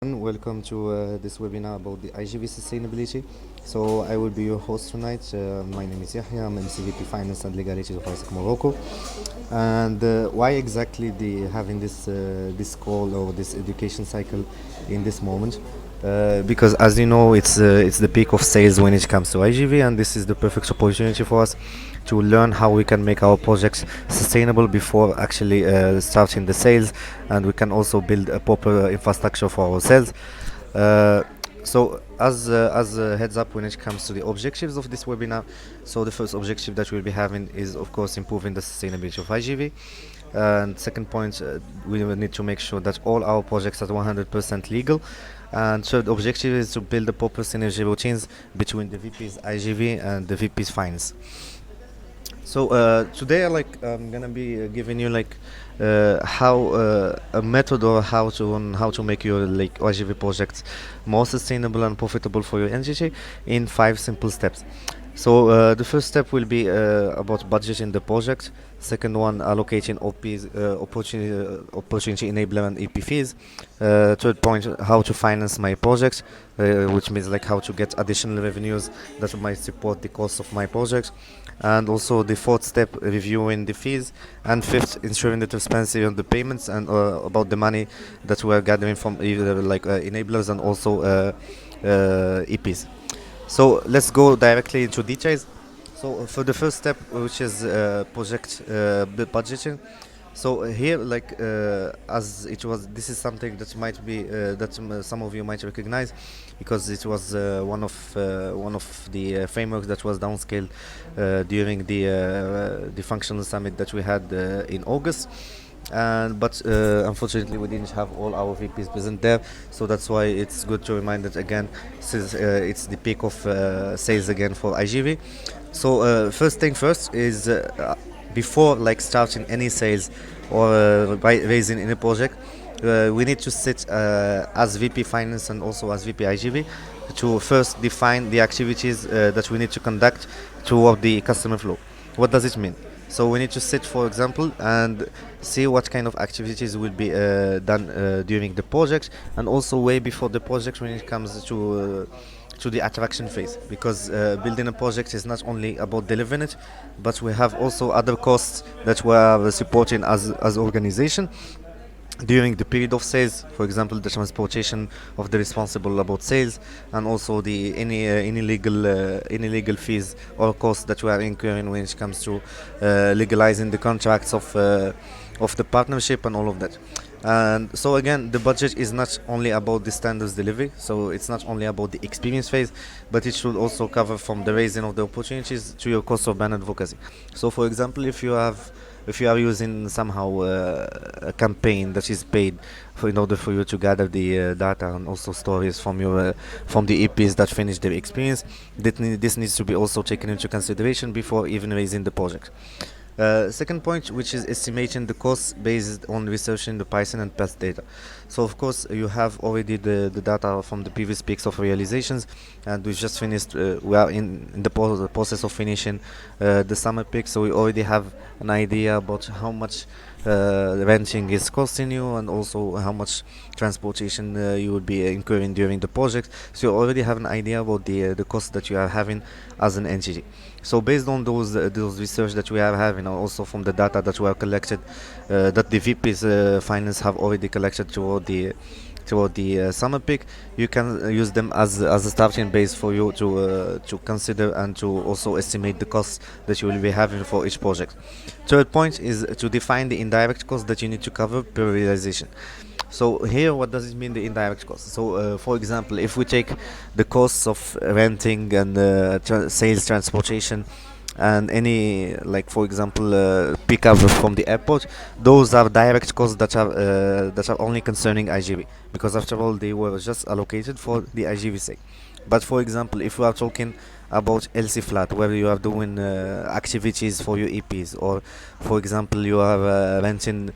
Welcome to this webinar about the iGV sustainability. So I will be your host tonight. My name is Yahya. I'm MCVP Finance and Legality of Isaac Morocco. And why exactly the having this call or this education cycle in this moment? Because as you know, it's the peak of sales when it comes to iGV, and this is the perfect opportunity for us to learn how we can make our projects sustainable before actually starting the sales, and we can also build a proper infrastructure for our sales. Uh, so as a heads up when it comes to the objectives of this webinar, so the first objective that we'll be having is of course improving the sustainability of IGV. And second point, we will need to make sure that all our projects are 100% legal. And third objective is to build a proper synergy routines between the VP's IGV and the VP's finance. So today, I'm gonna be giving you how a method or how to make your IGV projects more sustainable and profitable for your entity in 5 simple steps. So the first step will be about budgeting the project. Second one, allocating OPs, opportunity enabler and EP fees. Third point, how to finance my project, which means like how to get additional revenues that might support the cost of my project. And also the fourth step, reviewing the fees. And fifth, ensuring the transparency on the payments and about the money that we are gathering from either enablers and also EPs. So let's go directly into details. So for the first step, which is project budgeting. So here, as it was, this is something that might be that some of you might recognize, because it was one of the frameworks that was downscaled during the functional summit that we had in August. But unfortunately we didn't have all our VPs present there, so that's why it's good to remind that again, since it's the peak of sales again for IGV. So first thing first is before starting any sales or raising any project, we need to sit as VP Finance and also as VP IGV to first define the activities that we need to conduct toward the customer flow. What does it mean? So we need to sit, for example, and see what kind of activities will be done during the project, and also way before the project when it comes to the attraction phase, because building a project is not only about delivering it, but we have also other costs that we are supporting as organization during the period of sales. For example, the transportation of the responsible about sales, and also the any legal fees or costs that we are incurring when it comes to legalizing the contracts of the partnership and all of that. And so again, the budget is not only about the standards delivery, so it's not only about the experience phase, but it should also cover from the raising of the opportunities to your cost of brand advocacy. So for example, if you are using somehow a campaign that is paid in order for you to gather the data and also stories from your from the EPs that finish their experience, this needs to be also taken into consideration before even raising the project. Second point, which is estimating the costs based on researching the pricing and past data. So of course you have already the data from the previous peaks of realizations, and we just finished, we are in the process of finishing the summer peak, so we already have an idea about how much renting is costing you, and also how much transportation you will be incurring during the project. So you already have an idea about the cost that you are having as an entity. So based on those research that we are having, and also from the data that we have collected, that the VP's finance have already collected toward the summer peak, you can use them as a starting base for you to consider and to also estimate the costs that you will be having for each project. Third point is to define the indirect costs that you need to cover per realization. So here, what does it mean, the indirect costs? So for example, if we take the costs of renting and sales, transportation, and any, like for example, pickup from the airport, those are direct costs that are only concerning IGV, because after all they were just allocated for the IGV sake. But for example, if we are talking about LC flat, where you are doing activities for your EPs, or for example you are renting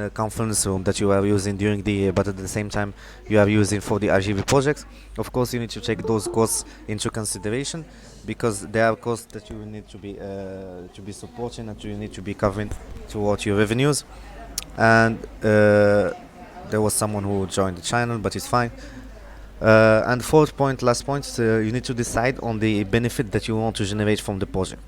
a conference room that you are using during the year, but at the same time you are using for the RGB projects, of course you need to take those costs into consideration, because there are costs that you need to be supporting and you need to be covering towards your revenues. And there was someone who joined the channel, but it's fine. And fourth point, last point, you need to decide on the benefit that you want to generate from the project.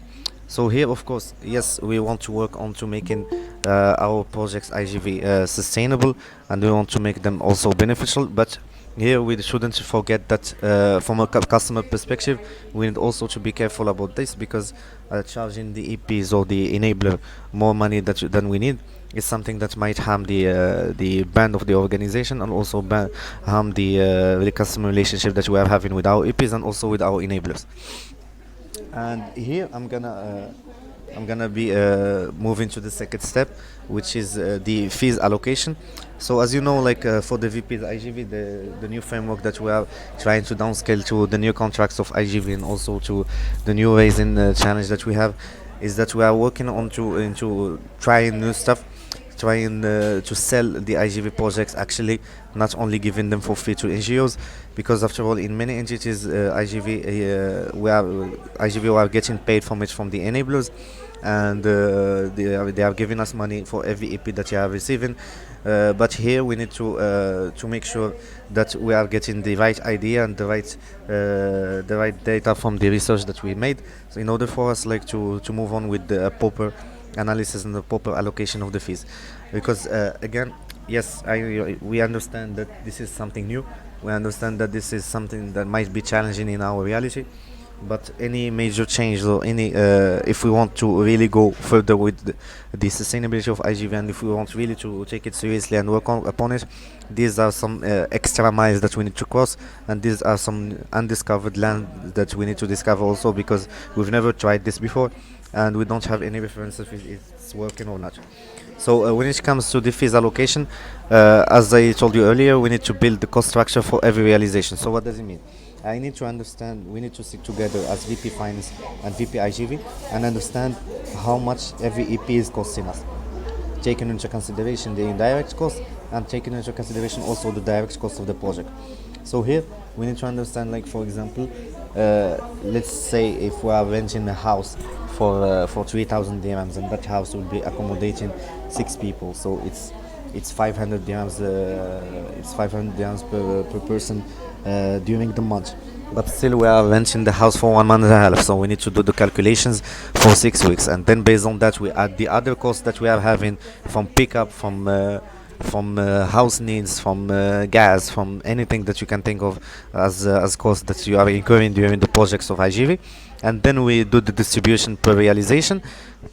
So here, of course, yes, we want to work on to making our projects IGV sustainable, and we want to make them also beneficial. But here we shouldn't forget that from a customer perspective, we need also to be careful about this, because charging the EPs or the enabler more money than we need is something that might harm the brand of the organization, and also harm the customer relationship that we are having with our EPs and also with our enablers. And here I'm gonna be moving to the second step, which is the fees allocation. So as you know, like for the VPs IGV, the new framework that we are trying to downscale to the new contracts of IGV, and also to the new raising challenge that we have, is that we are working on into trying new stuff, trying to sell the IGV projects, actually not only giving them for free to NGOs, because after all, in many entities, IGV we are getting paid from it from the enablers, and they are giving us money for every EP that you are receiving. But here we need to make sure that we are getting the right idea and the right data from the research that we made. So in order for us like to move on with the proper analysis and the proper allocation of the fees, because again, yes, we understand that this is something new. We understand that this is something that might be challenging in our reality, but any major change, or any if we want to really go further with the sustainability of IGV, and if we want really to take it seriously and work upon it, these are some extra miles that we need to cross, and these are some undiscovered land that we need to discover also, because we've never tried this before, and we don't have any reference if it's working or not. So when it comes to the fees allocation, as I told you earlier, we need to build the cost structure for every realization. So what does it mean? I need to understand, we need to sit together as VP Finance and VP IGV and understand how much every EP is costing us, taking into consideration the indirect cost and taking into consideration also the direct cost of the project. So here we need to understand, like for example, let's say if we are renting a house for 3,000 dirhams, and that house will be accommodating 6 people, so it's 500 dirhams. It's 500 dirhams per person during the month. But still, we are renting the house for 1 month and a half, so we need to do the calculations for 6 weeks, and then based on that, we add the other costs that we are having from pickup, from house needs, from gas, from anything that you can think of as costs that you are incurring during the projects of IGV, and then we do the distribution per realization,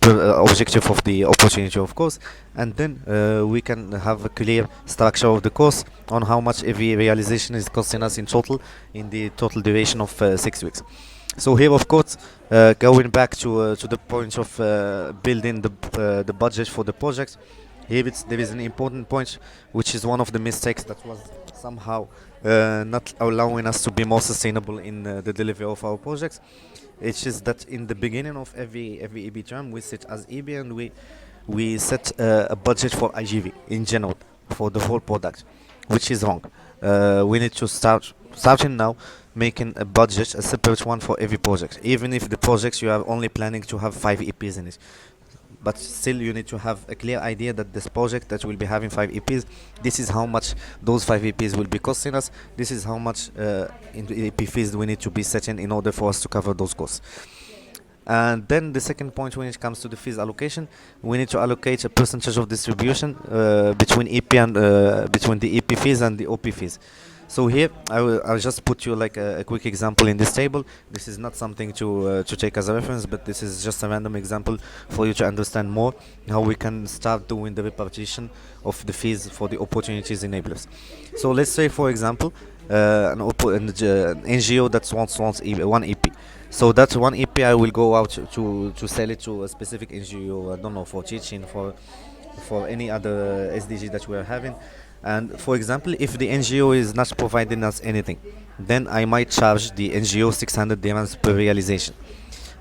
per objective of the opportunity, of course, and then we can have a clear structure of the cost on how much every realization is costing us in total in the total duration of 6 weeks. So here, of course, going back to the point of building the budget for the projects, here there is an important point, which is one of the mistakes that was somehow not allowing us to be more sustainable in the delivery of our projects. It's just that in the beginning of every EB term, we sit as EB and we set a budget for IGV in general for the whole product, which is wrong. We need to starting now making a budget, a separate one for every project, even if the projects you are only planning to have 5 EPs in it. But still, you need to have a clear idea that this project that will be having 5 EPs, this is how much those 5 EPs will be costing us. This is how much in EP fees we need to be setting in order for us to cover those costs. And then the second point, when it comes to the fees allocation, we need to allocate a percentage of distribution between EP and between the EP fees and the OP fees. So here I'll just put you like a quick example in this table. This is not something to take as a reference, but this is just a random example for you to understand more how we can start doing the repartition of the fees for the opportunities enablers. So let's say, for example, an NGO that wants one EP. So that one EP I will go out to sell it to a specific NGO. I don't know, for teaching, for any other SDG that we are having. And for example, if the NGO is not providing us anything, then I might charge the NGO 600 dirhams per realization.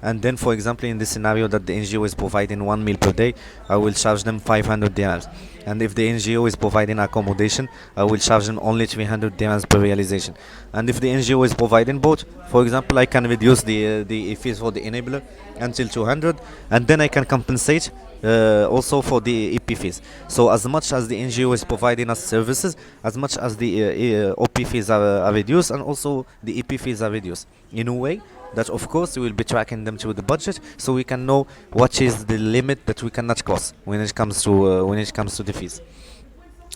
And then, for example, in this scenario that the NGO is providing 1 meal per day, I will charge them 500 dirhams. And if the NGO is providing accommodation, I will charge them only 300 dirhams per realization. And if the NGO is providing both, for example, I can reduce the fees for the enabler until 200, and then I can compensate also for the EP fees. So as much as the NGO is providing us services, as much as the OP fees are reduced, and also the EP fees are reduced in a way that of course we will be tracking them to the budget, so we can know what is the limit that we cannot cross when it comes to the fees.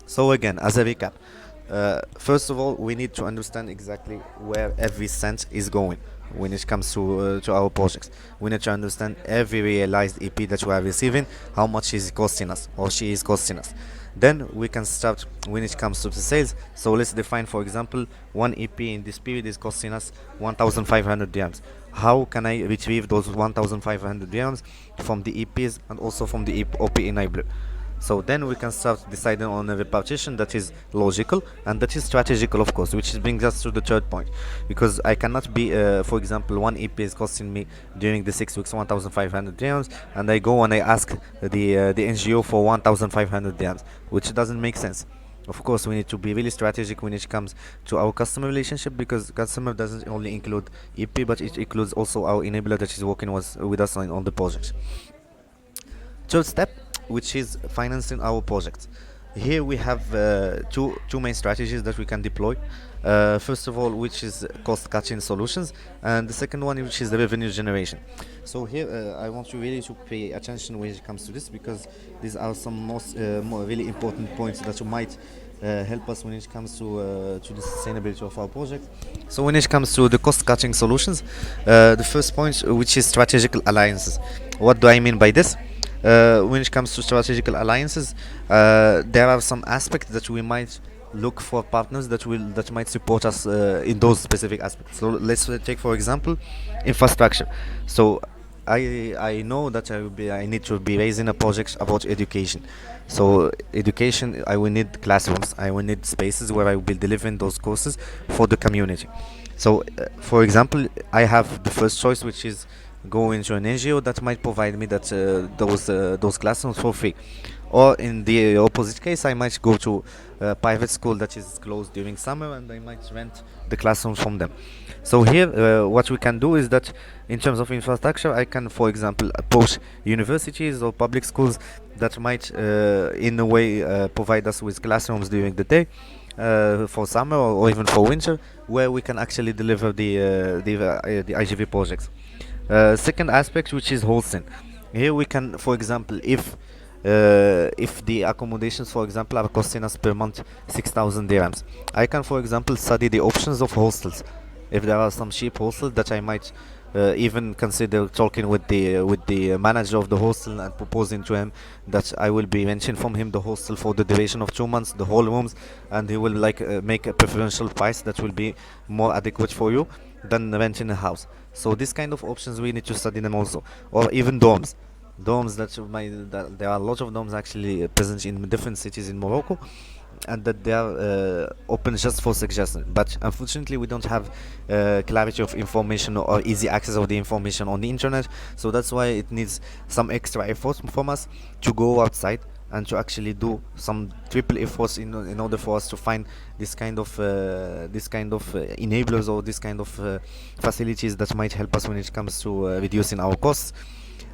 So again, as a recap, first of all, we need to understand exactly where every cent is going when it comes to our projects. We need to understand every realized EP that we are receiving, how much is costing us or she is costing us. Then we can start when it comes to the sales. So let's define, for example, one EP in this period is costing us 1,500 dirhams. How can I retrieve those 1,500 dirhams from the EPs and also from the OP enabler? So then we can start deciding on a repartition that is logical and that is strategical, of course, which brings us to the third point. Because I cannot be, for example, one EP is costing me during the 6 weeks 1,500 dirhams, and I go and I ask the NGO for 1,500 dirhams, which doesn't make sense. Of course, we need to be really strategic when it comes to our customer relationship, because customer doesn't only include EP, but it includes also our enabler that is working with us on the project. Third step, which is financing our projects. Here we have two main strategies that we can deploy. First of all, which is cost cutting solutions, and the second one, which is the revenue generation. So here I want you really to pay attention when it comes to this, because these are some more really important points that you might help us when it comes to the sustainability of our project. So when it comes to the cost cutting solutions, the first point, which is strategical alliances. What do I mean by this? When it comes to strategical alliances, there are some aspects that we might look for partners that might support us in those specific aspects. So let's take, for example, infrastructure. So I know that I need to be raising a project about education. So education, I will need classrooms, I will need spaces where I will be delivering those courses for the community. So for example, I have the first choice, which is go into an NGO that might provide me those classrooms for free. Or in the opposite case, I might go to a private school that is closed during summer, and I might rent the classrooms from them. So here, what we can do is that in terms of infrastructure, I can, for example, approach universities or public schools that might, in a way, provide us with classrooms during the day. For summer or even for winter, where we can actually deliver the IGV projects. Second aspect, which is wholesale. Here we can, for example, if the accommodations, for example, are costing us per month 6,000 dirhams, I can, for example, study the options of hostels. If there are some cheap hostels that I might even consider talking with the manager of the hostel and proposing to him that I will be renting from him the hostel for the duration of 2 months, the whole rooms, and he will make a preferential price that will be more adequate for you than renting a house. So this kind of options we need to study them also, or even dorms that there are a lot of dorms actually present in different cities in Morocco, and that they are open just for suggestion. But unfortunately, we don't have clarity of information or easy access of the information on the internet. So that's why it needs some extra efforts from us to go outside and to actually do some triple efforts in order for us to find this kind of enablers, or this kind of facilities that might help us when it comes to reducing our costs.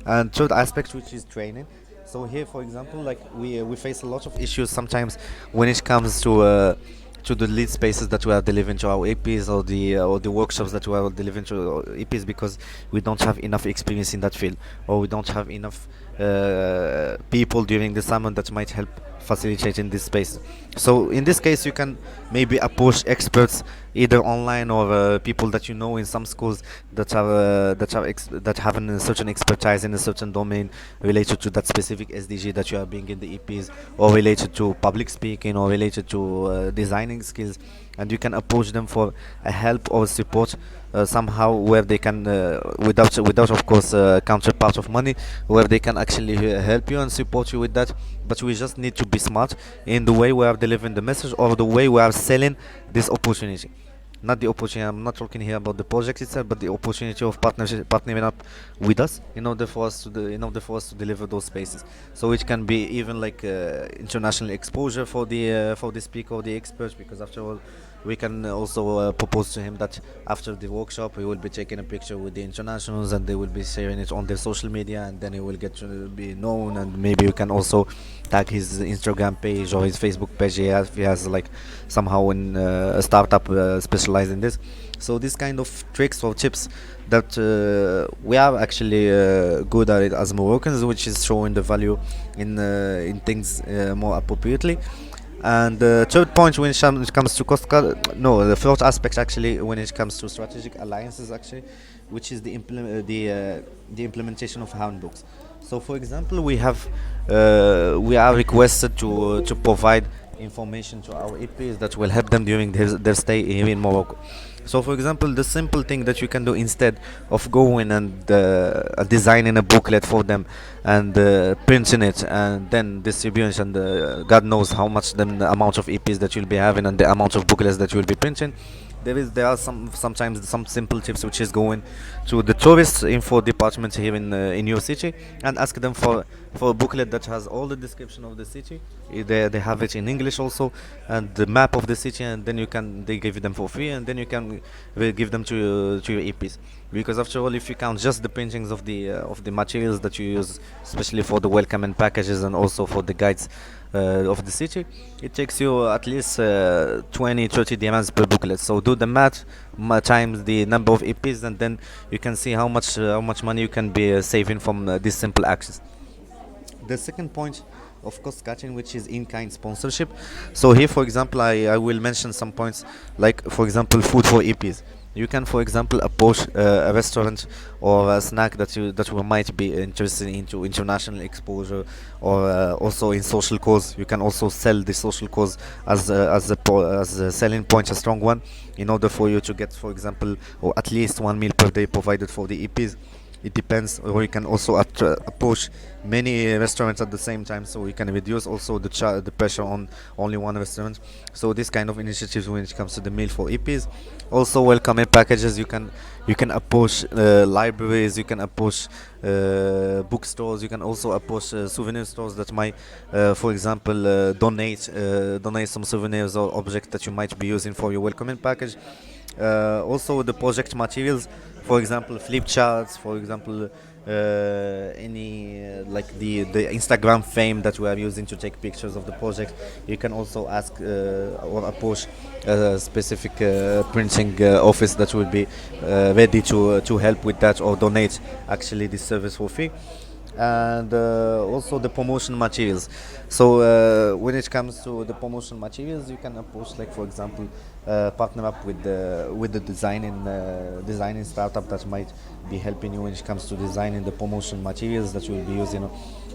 And third aspect, which is training. So here, for example, like we face a lot of issues sometimes when it comes to the lead spaces that we are delivering to our EPs, or the workshops that we are delivering to our EPs, because we don't have enough experience in that field, or we don't have enough people during the summer that might help facilitating this space. So in this case, you can maybe approach experts either online, or people that you know in some schools that have a certain expertise in a certain domain related to that specific SDG that you are being in the EPs, or related to public speaking, or related to designing skills, and you can approach them for a help or support somehow, where they can without of course counterpart of money, where they can actually help you and support you with that. But we just need to be smart in the way we are delivering the message, or the way we are selling this opportunity. not the opportunity. I'm not talking here about the project itself, but the opportunity of partnering up with us in order for us to deliver those spaces. So it can be even like international exposure for the speaker or the experts, because after all, we can also propose to him that after the workshop we will be taking a picture with the internationals and they will be sharing it on their social media, and then he will get to be known, and maybe we can also tag his Instagram page or his Facebook page. He has like somehow in a startup specialized in this. So this kind of tricks or tips that we are actually good at it as Moroccans, which is showing the value in things more appropriately. And the third point, when it comes to no, the fourth aspect actually, when it comes to strategic alliances, actually, which is the implementation of handbooks. So, for example, we are requested to provide information to our EPs that will help them during their stay here in Morocco. So, for example, the simple thing that you can do instead of going and designing a booklet for them and printing it and then distributing, and God knows how much the amount of EPs that you'll be having and the amount of booklets that you'll be printing. There are sometimes some simple tips, which is going to the tourist info department here in your city and ask them for a booklet that has all the description of the city. They have it in English also, and the map of the city, and then they give them for free, and then you can give them to your EPs. Because after all, if you count just the printings of the materials that you use, especially for the welcome and packages and also for the guides of the city, it takes you at least 20-30 dirhams per booklet. So do the math times the number of EPs, and then you can see how much money you can be saving from these simple actions. The second point of cost cutting, which is in-kind sponsorship. So here, for example, I will mention some points, like for example, food for EPs. You can, for example, approach a restaurant or a snack that we might be interested into international exposure, or also in social cause. You can also sell the social cause as a selling point, a strong one, in order for you to get, for example, or at least one meal per day provided for the EPs. It depends, or you can also approach many restaurants at the same time, so you can reduce also the pressure on only one restaurant. So this kind of initiatives when it comes to the meal for EPs. Also, welcoming packages. You can approach libraries. You can approach bookstores. You can also approach souvenir stores that might, for example, donate some souvenirs or objects that you might be using for your welcoming package. Also, the project materials, for example, flip charts, for example, any like the Instagram fame that we are using to take pictures of the project. You can also ask or approach a specific printing office that will be ready to help with that, or donate actually this service for free. And also the promotion materials. So when it comes to the promotion materials, you can approach, like for example, partner up with the designing startup that might be helping you when it comes to designing the promotion materials that you will be using,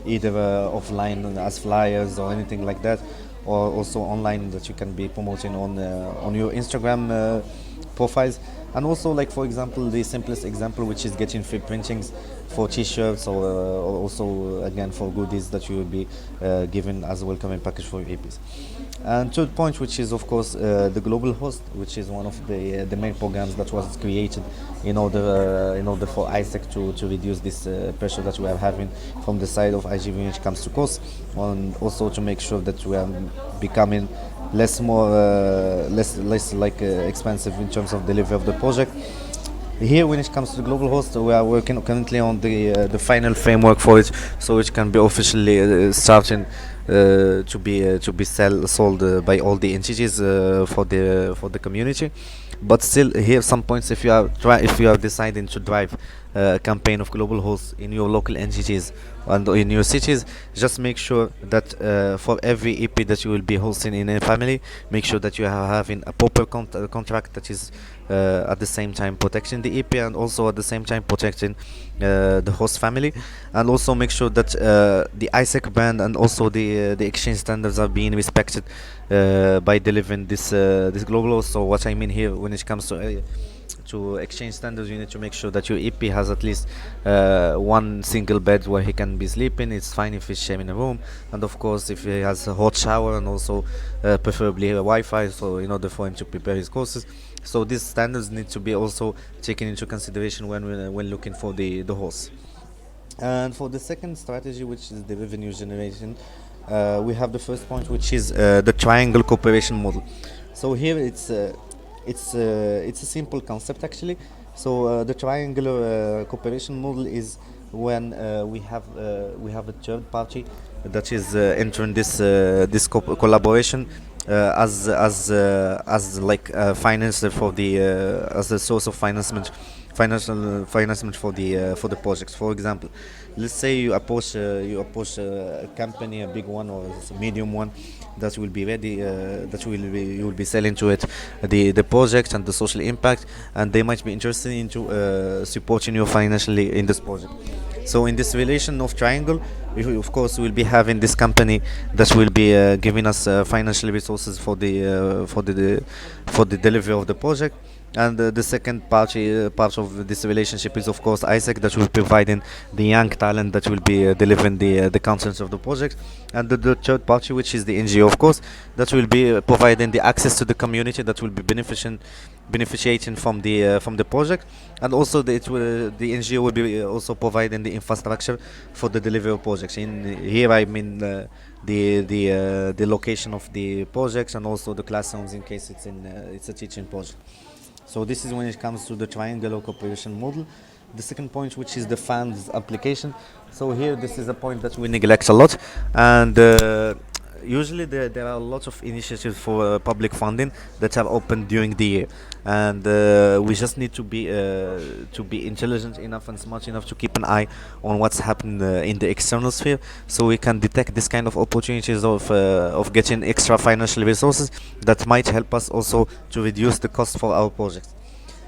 either offline as flyers or anything like that, or also online that you can be promoting on your Instagram profiles. And also, like for example, the simplest example, which is getting free printings for t-shirts, or also again for goodies that you will be given as a welcoming package for your EPs. And third point, which is of course the global host, which is one of the main programs that was created in order for ISEC to reduce this pressure that we are having from the side of iGV when it comes to costs, and also to make sure that we are becoming less like expensive in terms of delivery of the project. Here, when it comes to the global host, we are working currently on the final framework for it, so it can be officially starting to be sold by all the entities for the community. But still, here some points: if you are deciding to drive a campaign of global hosts in your local entities and in your cities, just make sure that for every EP that you will be hosting in a family, make sure that you are having a proper contract that is at the same time protecting the EP and also at the same time protecting the host family. And also make sure that the ISEC brand and also the exchange standards are being respected by delivering this global host. So what I mean here, when it comes to to exchange standards, you need to make sure that your EP has at least one single bed where he can be sleeping. It's fine if he's sharing a room, and of course if he has a hot shower, and also preferably a Wi-Fi, so in order for him to prepare his courses. So these standards need to be also taken into consideration when looking for the host. And for the second strategy, which is the revenue generation, we have the first point, which is the triangle cooperation model. So here it's a simple concept actually. So the triangular cooperation model is when we have a third party that is entering this collaboration as like financer for the as a source of financement for the projects. For example, let's say you approach a company, a big one or a medium one, that will be ready, you will be selling to it the project and the social impact, and they might be interested into supporting you financially in this project. So in this relation of triangle, we of course will be having this company that will be giving us financial resources for the delivery of the project. And the second part of this relationship is of course Isaac, that will be providing the young talent that will be delivering the contents of the project. And the third party, which is the NGO, of course, that will be providing the access to the community, that will be beneficiating from the project. And also the NGO will be also providing the infrastructure for the delivery of projects. In here I mean the location of the projects, and also the classrooms in case it's a teaching project. So this is when it comes to the triangular cooperation model. The second point, which is the funds application. So here, this is a point that we neglect a lot, and usually there are lots of initiatives for public funding that are open during the year, and we just need to be intelligent enough and smart enough to keep an eye on what's happening in the external sphere, so we can detect this kind of opportunities of getting extra financial resources that might help us also to reduce the cost for our projects.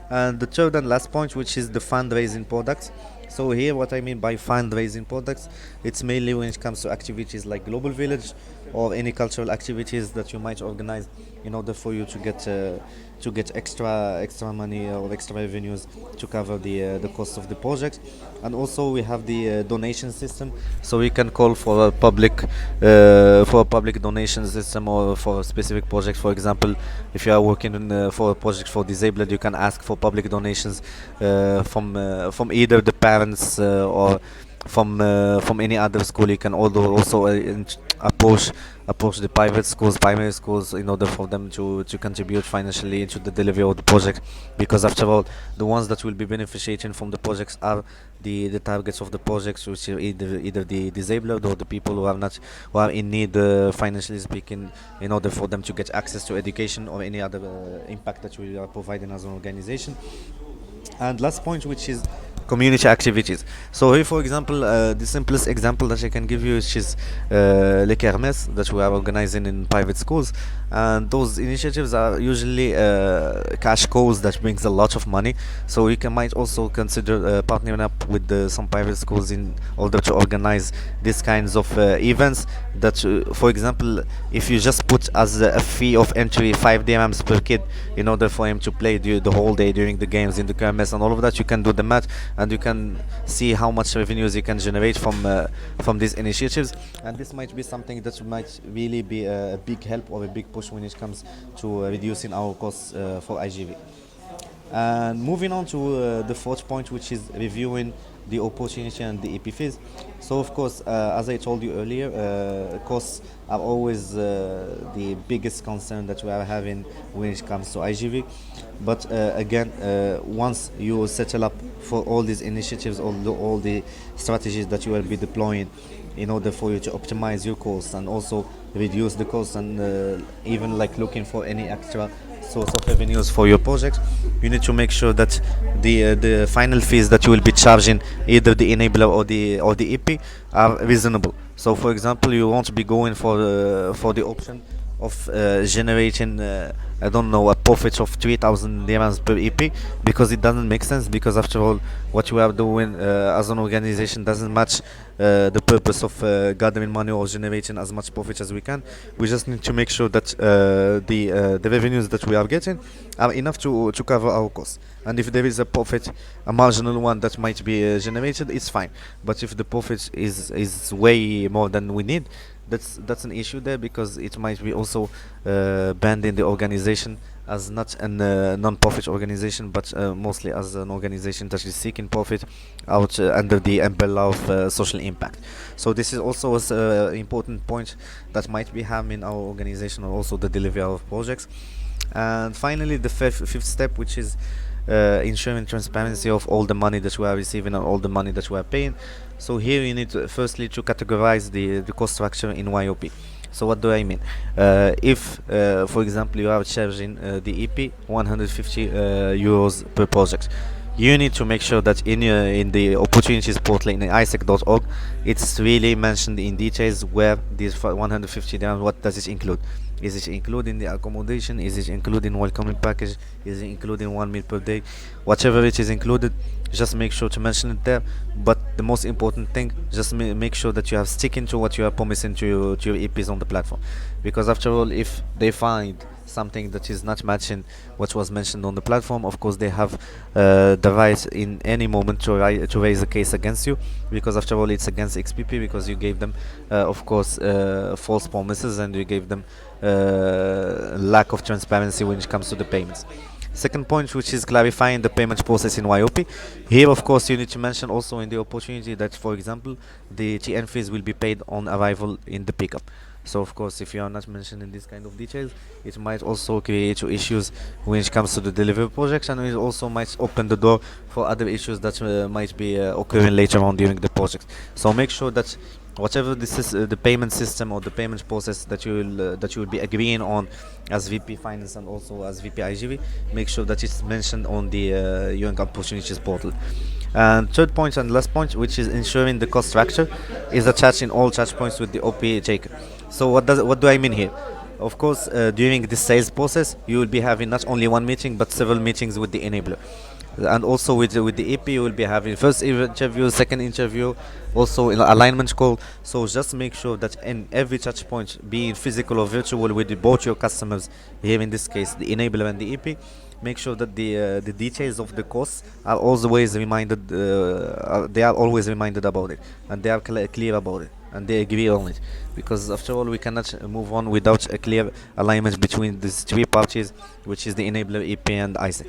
And the third and last point, which is the fundraising products. So here, what I mean by fundraising products, it's mainly when it comes to activities like Global Village or any cultural activities that you might organize in order for you to get extra money or extra revenues to cover the cost of the project. And also we have the donation system, so we can call for a public donation system, or for a specific project. For example, if you are working for a project for disabled, you can ask for public donations from either the parents or from any other school. You can also approach the primary schools, in order for them to contribute financially into the delivery of the project, because after all, the ones that will be beneficiating from the projects are the targets of the projects, which are either the disabled or the people who are in need, financially speaking, in order for them to get access to education or any other impact that we are providing as an organization. And last point, which is community activities. So here, for example, the simplest example that I can give you is Les Kermés that we are organizing in private schools, and those initiatives are usually cash calls that brings a lot of money. So you might also consider partnering up with some private schools in order to organize these kinds of events. That, for example, if you just put as a fee of entry 5 dirhams per kid in order for him to play the whole day during the games in the kermés and all of that, you can do the math and you can see how much revenues you can generate from these initiatives. And this might be something that might really be a big help or a big push when it comes to reducing our costs for IGV. And moving on to the fourth point, which is reviewing the opportunity and the EP fees. So of course, as I told you earlier, costs are always the biggest concern that we are having when it comes to IGV. But again, once you settle up for all these initiatives, all the strategies that you will be deploying in order for you to optimize your costs and also reduce the costs, and even like looking for any extra source of revenues for your project, you need to make sure that the final fees that you will be charging, either the enabler or the EP, are reasonable. So for example, you won't be going for the option of generating I don't know, a profit of 3,000 dirhams per EP, because it doesn't make sense, because after all what we are doing as an organization doesn't match the purpose of gathering money or generating as much profit as we can. We just need to make sure that the revenues that we are getting are enough to cover our costs. And if there is a profit, a marginal one that might be generated, it's fine. But if the profit is way more than we need, that's an issue there, because it might be also banned in the organization as not a non-profit organization, but mostly as an organization that is seeking profit out under the umbrella of social impact. So this is also an important point that might be harming our organization, or also the delivery of projects. And finally, the fifth step, which is ensuring transparency of all the money that we are receiving and all the money that we are paying. So here you need to firstly to categorize the cost structure in YOP. So what do I mean? If, for example, you are charging the EP 150 euros per project, you need to make sure that in the opportunities portal in isec.org, it's really mentioned in details where these 150 dirhams, what does it include? Is it including the accommodation? Is it including welcoming package? Is it including 1 meal per day? Whatever it is included, just make sure to mention it there. But the most important thing, just make sure that you have sticking to what you are promising to your EPs on the platform, because after all, if they find something that is not matching what was mentioned on the platform, of course they have the right in any moment to raise a case against you, because after all it's against XPP, because you gave them of course false promises, and you gave them lack of transparency when it comes to the payments. Second point, which is clarifying the payment process in YOP. Here, of course, you need to mention also in the opportunity that, for example, the TN fees will be paid on arrival in the pickup. So, of course, if you are not mentioning this kind of details, it might also create issues when it comes to the delivery projects, and it also might open the door for other issues that might be occurring later on during the project. So make sure that whatever this is, the payment system or the payment process that you will be agreeing on as VP Finance and also as VP iGV, make sure that it's mentioned on the Young Opportunities portal. And third point and last point, which is ensuring the cost structure is attached in all touch points with the OP taker. So what do I mean here? Of course, during the sales process, you will be having not only one meeting but several meetings with the enabler. And also with the EP, you will be having first interview, second interview, also in alignment call. So just make sure that in every touch point, being physical or virtual, with both your customers, here in this case the enabler and the EP, make sure that the details of the costs are always reminded. They are always reminded about it, and they are clear about it, and they agree on it, because after all we cannot move on without a clear alignment between these three parties, which is the enabler, EP, and ISEC.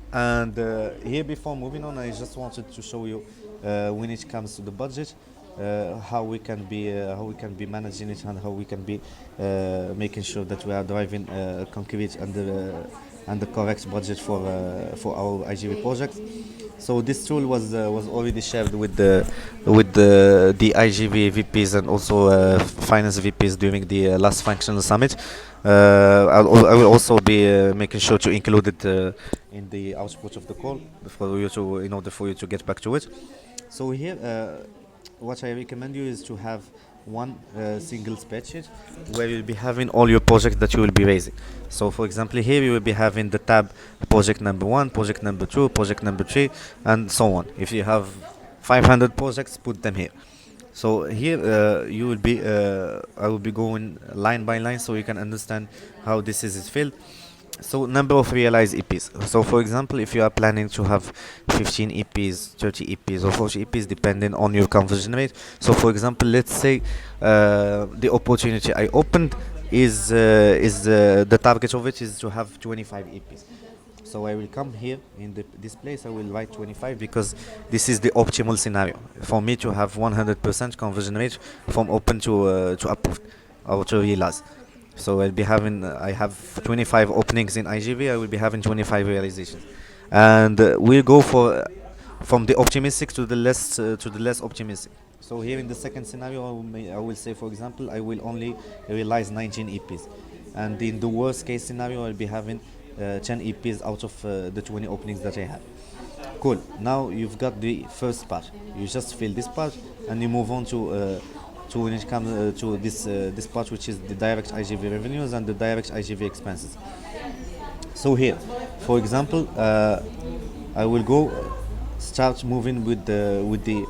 And here, before moving on, I just wanted to show you when it comes to the budget, how we can be managing it, and how we can be making sure that we are driving concrete and the correct budget for our IGV project. So this tool was already shared with the IGV VPs and also finance VPs during the last functional summit. I will also be making sure to include it in the output of the call in order for you to get back to it. So here, what I recommend you is to have one single spreadsheet where you'll be having all your projects that you will be raising. So for example, here you will be having the tab project number 1, project number 2, project number 3, and so on. If you have 500 projects, put them here. So here you will be I will be going line by line so you can understand how this is filled. So number of realized EPs. So for example, if you are planning to have 15 EPs, 30 EPs, or 40 EPs, depending on your conversion rate. So for example, let's say the opportunity I opened is the target of it is to have 25 EPs. So I will come here in this place, I will write 25, because this is the optimal scenario for me to have 100% conversion rate from open to approved or to realize. So I'll be having I have 25 openings in IGV, I will be having 25 realizations, and we'll go from the optimistic to the less optimistic. So here in the second scenario, I will say, for example, I will only realize 19 EPs, and in the worst case scenario, I'll be having 10 EPs out of the 20 openings that I have. Cool. Now you've got the first part. You just fill this part and you move on to when it comes to this part, which is the direct iGV revenues and the direct iGV expenses. So here, for example, I will go start moving with the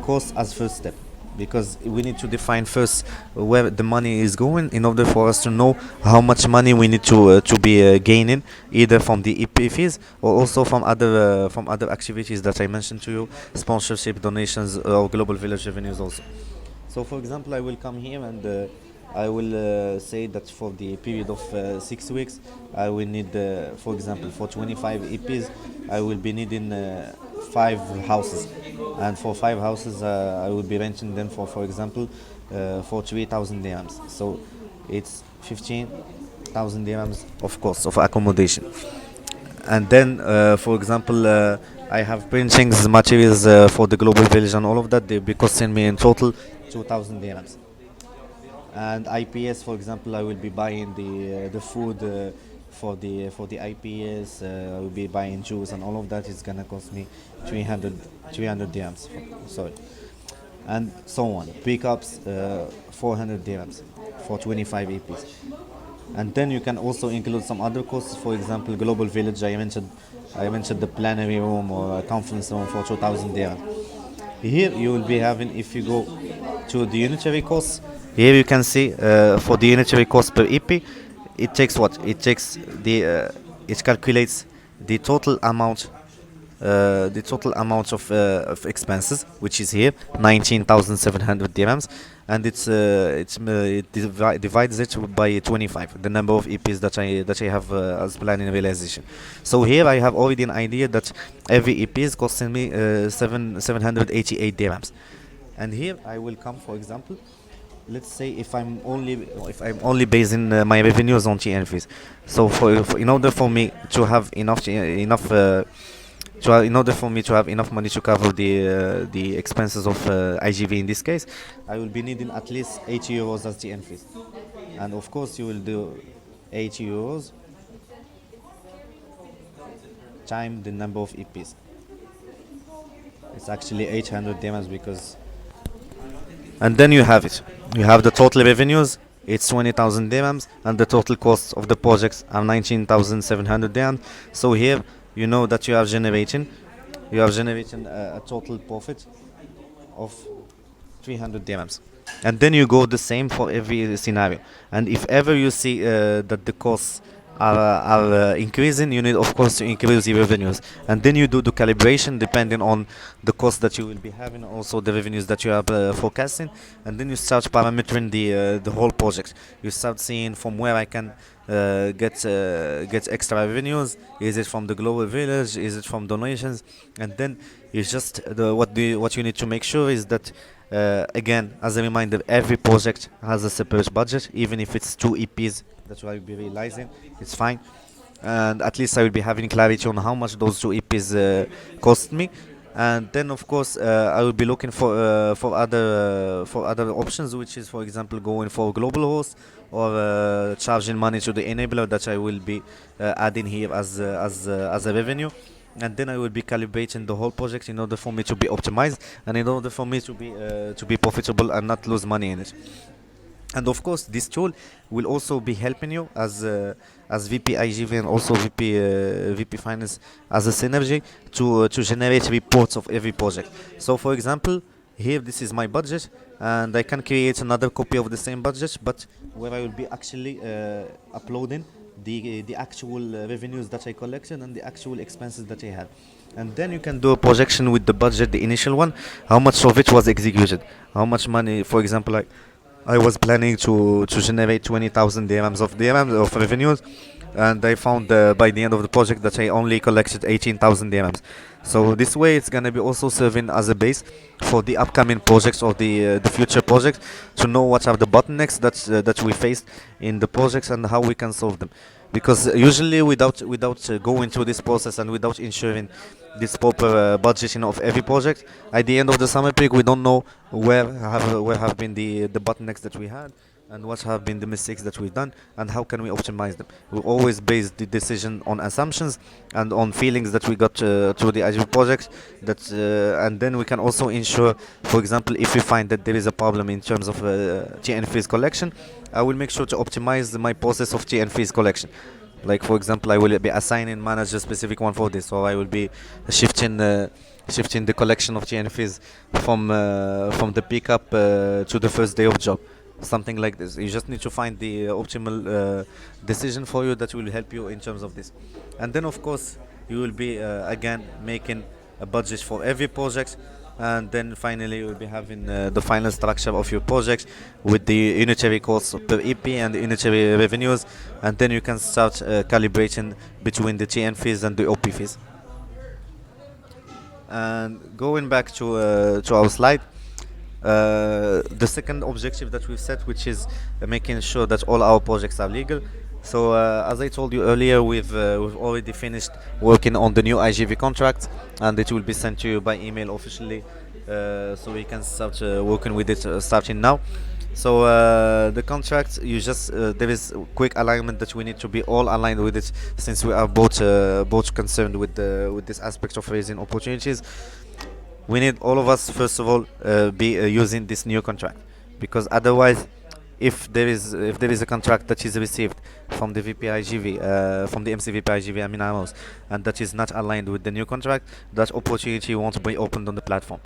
cost as first step, because we need to define first where the money is going in order for us to know how much money we need to be gaining, either from the EP fees or also from other activities that I mentioned to you, sponsorship, donations, or global village revenues also. So, for example, I will come here and I will say that for the period of 6 weeks, I will need, for example, for 25 EPs, I will be needing 5 houses. And for 5 houses, I will be renting them for example, for 3,000 dirhams. So it's 15,000 dirhams of cost of accommodation. And then, for example, I have printings, materials for the global village and all of that. They'll be costing me in total 2,000 dirhams. And IPS, for example, I will be buying the food for the IPS. I will be buying juice and all of that is gonna cost me 300 dirhams. Sorry, and so on. Pickups, 400 dirhams for 25 EPs. And then you can also include some other costs. For example, global village. I mentioned the plenary room or a conference room for 2,000 dirhams. Here you will be having, if you go to the unitary costs, here you can see for the unitary cost per EP, it takes what? It calculates the total amount of expenses, which is here 19,700 dirhams, and it divides it by 25, the number of EPs that I have as plan in realization. So here I have already an idea that every EP is costing me 788 dirhams. And here I will come, for example, let's say if I'm only basing my revenues on TN fees. So in order for me to have in order for me to have enough money to cover the expenses of IGV in this case, I will be needing at least 80 euros as TN fees. And of course, you will do 80 euros times the number of EPs. It's actually 800 dirhams because. And then you have it. You have the total revenues. It's 20,000 dirhams, and the total costs of the projects are 19,700 dirhams. So here you know that you are generating a total profit of 300 dirhams. And then you go the same for every scenario. And if ever you see that the costs are increasing, you need, of course, to increase the revenues. And then you do the calibration depending on the cost that you will be having, also the revenues that you are forecasting. And then you start parametering the whole project. You start seeing from where I can get extra revenues. Is it from the global village? Is it from donations? And then it's just what you need to make sure is that, again, as a reminder, every project has a separate budget, even if it's 2 EPs that I will be realizing. It's fine, and at least I will be having clarity on how much those 2 EPs cost me. And then, of course, I will be looking for other options, which is, for example, going for global host or charging money to the enabler that I will be adding here as a revenue. And then I will be calibrating the whole project in order for me to be optimized and in order for me to be profitable and not lose money in it. And of course, this tool will also be helping you as VP IGV and also VP Finance as a synergy to generate reports of every project. So, for example, here this is my budget, and I can create another copy of the same budget, but where I will be actually uploading the actual revenues that I collected and the actual expenses that I had. And then you can do a projection with the budget, the initial one, how much of it was executed, how much money, for example, I was planning to generate 20,000 dirhams of revenues, and I found by the end of the project that I only collected 18,000 dirhams. So this way, it's gonna be also serving as a base for the upcoming projects or the future projects, to know what are the bottlenecks that we faced in the projects and how we can solve them. Because usually, without going through this process and without ensuring this proper budgeting of every project, at the end of the summer peak, we don't know where have been the bottlenecks that we had, and what have been the mistakes that we've done, and how can we optimize them. We always base the decision on assumptions and on feelings that we got through the IGV project. And then we can also ensure, for example, if we find that there is a problem in terms of TN fees collection, I will make sure to optimize my process of TN fees collection. Like for example, I will be assigning manager specific one for this, so I will be shifting shifting the collection of TN fees from the pickup to the first day of job, something like this. You just need to find the optimal decision for you that will help you in terms of this. And then of course you will be again making a budget for every project, and then finally you will be having the final structure of your project with the unitary costs per EP and the unitary revenues, and then you can start calibrating between the TN fees and the OP fees. And going back to our slide, the second objective that we've set, which is making sure that all our projects are legal. So as I told you earlier, we've already finished working on the new iGV contract, and it will be sent to you by email officially, so we can start working with it starting now. So the contract, you just there is quick alignment that we need to be all aligned with it, since we are both concerned with this aspect of raising opportunities. We need all of us first of all be using this new contract, because otherwise, if there is a contract that is received from the VPIGV from the MCVPIGV Aminamos, and that is not aligned with the new contract, that opportunity won't be opened on the platform.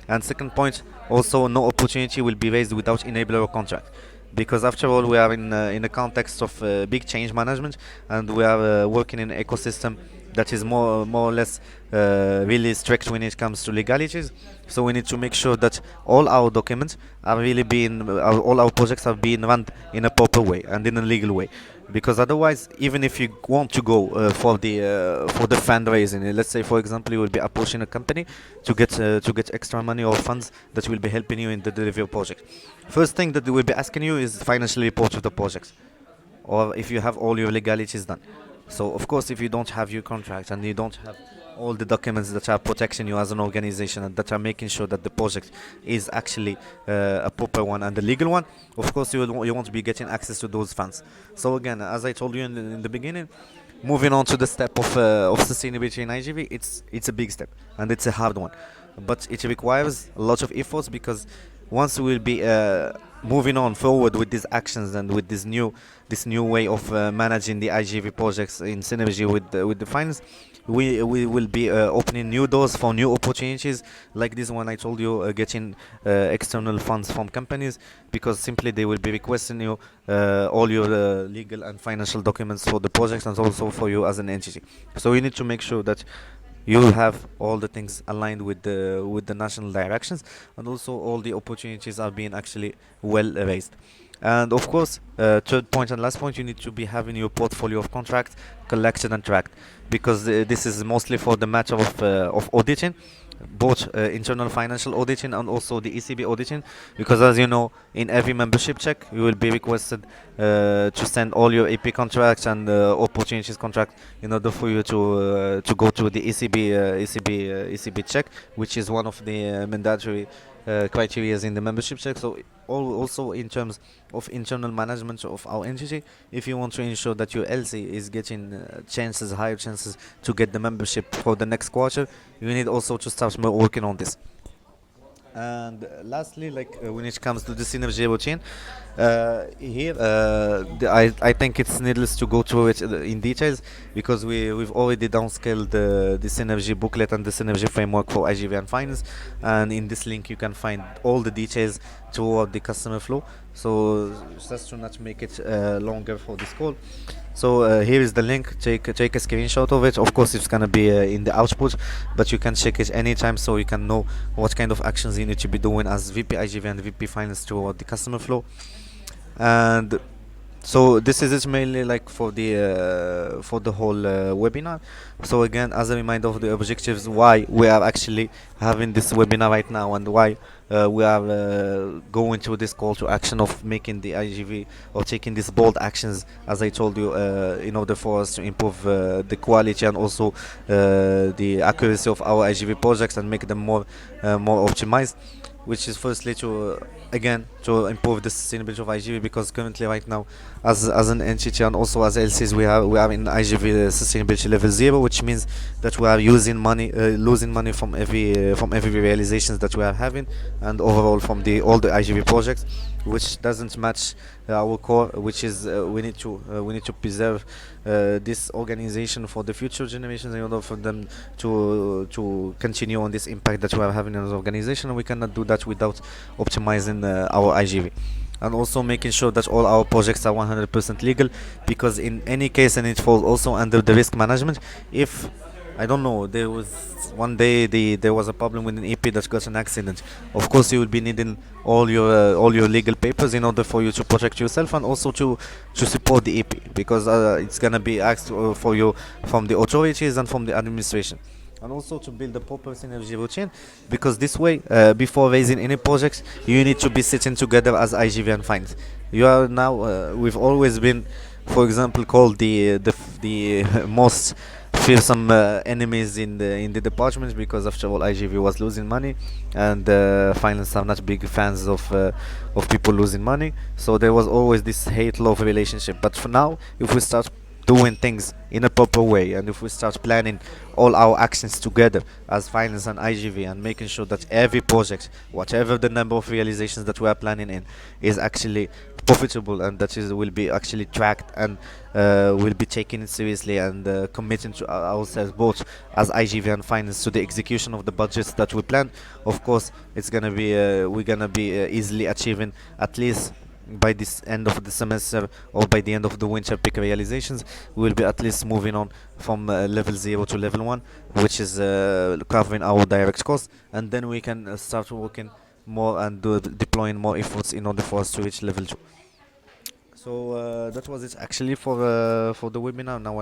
And second point, also no opportunity will be raised without enabler or contract, because after all we are in a context of big change management, and we are working in an ecosystem that is more or less really strict when it comes to legalities. So we need to make sure that all our documents are really being all our projects are being run in a proper way and in a legal way, because otherwise, even if you want to go for the fundraising, let's say for example you will be approaching a company to get extra money or funds that will be helping you in the delivery of project, first thing that they will be asking you is financial report of the project, or if you have all your legalities done. So of course, if you don't have your contract and you don't have all the documents that are protecting you as an organization and that are making sure that the project is actually a proper one and a legal one, of course you won't be getting access to those funds. So again, as I told you in the beginning, moving on to the step of sustainability in IGV, it's a big step and it's a hard one, but it requires a lot of efforts, because once we will be moving on forward with these actions and with this new way of managing the IGV projects in synergy with the finance, we will be opening new doors for new opportunities like this one I told you, getting external funds from companies, because simply they will be requesting you all your legal and financial documents for the projects and also for you as an entity. So you need to make sure that you have all the things aligned with the national directions, and also all the opportunities are being actually well raised. And of course, third point and last point, you need to be having your portfolio of contracts collected and tracked, because this is mostly for the matter of auditing, both internal financial auditing and also the ECB auditing, because as you know, in every membership check you will be requested to send all your AP contracts and opportunities contract in order for you to go to the ECB check, which is one of the mandatory criteria in the membership check. So also in terms of internal management of our entity, if you want to ensure that your LC is getting higher chances to get the membership for the next quarter, you need also to start working on this. And lastly, when it comes to the synergy routine, here I think it's needless to go through it in details, because we've already downscaled the synergy booklet and the synergy framework for IGV and finance, and in this link you can find all the details toward the customer flow. So just to not make it longer for this call, so here is the link. Take a screenshot of it. Of course, it's gonna be in the output, but you can check it anytime, so you can know what kind of actions you need to be doing as VP IGV and VP Finance toward the customer flow. And so this is it mainly for the whole webinar. So again, as a reminder of the objectives, why we are actually having this webinar right now, and why we are going through this call to action of making the IGV, or taking these bold actions, as I told you, in order for us to improve the quality and also the accuracy of our IGV projects and make them more optimized, which is firstly to again to improve the sustainability of IGV, because currently right now, as an entity and also as LCs, we are in IGV sustainability level 0, which means that we are using money, losing money from every realizations that we are having, and overall from the all the IGV projects, which doesn't match our core, which is we need to preserve this organization for the future generations in order for them to continue on this impact that we are having as an organization. And we cannot do that without optimizing our IGV, and also making sure that all our projects are 100% legal, because in any case, and it falls also under the risk management, if I don't know, there was one day there was a problem with an EP that got an accident. Of course, you will be needing all your legal papers in order for you to protect yourself, and also to support the EP, because it's gonna be asked for you from the authorities and from the administration, and also to build a proper synergy routine, because this way, before raising any projects, you need to be sitting together as IGV and finance. You are now, we've always been, for example, called the most fearsome enemies in the department, because after all, IGV was losing money, and finance are not big fans of people losing money. So there was always this hate-love relationship. But for now, if we start doing things in a proper way, and if we start planning all our actions together as finance and IGV, and making sure that every project, whatever the number of realizations that we are planning in, is actually profitable, and that is will be actually tracked, and will be taken seriously, and committing to ourselves both as IGV and finance to the execution of the budgets that we plan. Of course, it's gonna be we're gonna be easily achieving, at least by this end of the semester or by the end of the winter peak realizations, we will be at least moving on from level 0 to level 1, which is covering our direct costs, and then we can start working more and deploying more efforts in order for us to reach level 2. So that was it actually for the webinar. Now